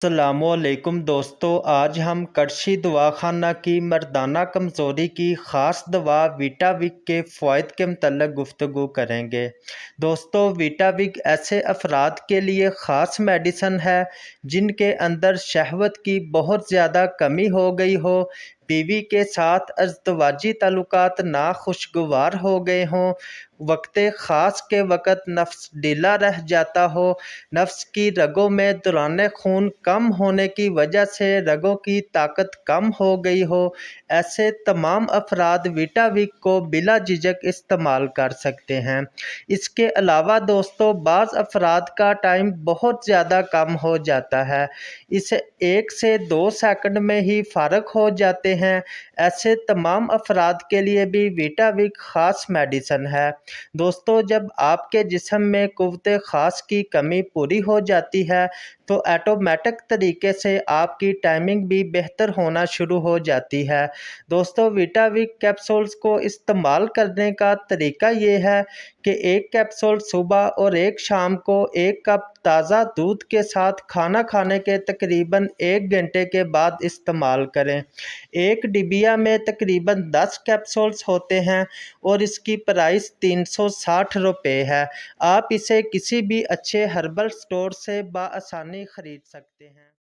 अस्सलामुअलैकुम दोस्तों, आज हम करशी दवाखाना की मर्दाना कमज़ोरी की ख़ास दवा वीटाविक के फ़वाइद के मतलब गुफ्तगू करेंगे। दोस्तों, वीटाविक ऐसे अफराद के लिए ख़ास मेडिसन है जिनके अंदर शहवत की बहुत ज़्यादा कमी हो गई हो, बीवी के साथ अज़दवाजी ताल्लुकात नाखुशगवार हो गए हों, वक़्त ख़ास के वक़्त नफ्स ढीला रह जाता हो, नफ्स की रगों में दौरान खून कम होने की वजह से रगों की ताकत कम हो गई हो, ऐसे तमाम अफराद वीटाविक को बिला झिझक इस्तेमाल कर सकते हैं। इसके अलावा दोस्तों, बाज़ अफराद का टाइम बहुत ज़्यादा कम हो जाता है, इसे 1 से 2 सेकंड में ही फ़ारिग हो जाते हैं। ऐसे तमाम अफराद के लिए भी वीटाविक ख़ास मेडिसन है। दोस्तों, जब आपके जिस्म में कुव्वत ख़ास की कमी पूरी हो जाती है तो ऑटोमेटिक तरीके से आपकी टाइमिंग भी बेहतर होना शुरू हो जाती है। दोस्तों, वीटाविक कैप्सूल्स को इस्तेमाल करने का तरीका ये है कि 1 कैप्सूल सुबह और 1 शाम को 1 कप ताज़ा दूध के साथ खाना खाने के तकरीबन 1 घंटे के बाद इस्तेमाल करें। एक डिबिया में तकरीबन 10 कैप्सूल्स होते हैं और इसकी प्राइस 360 रुपये है। आप इसे किसी भी अच्छे हर्बल स्टोर से बआसानी ख़रीद सकते हैं।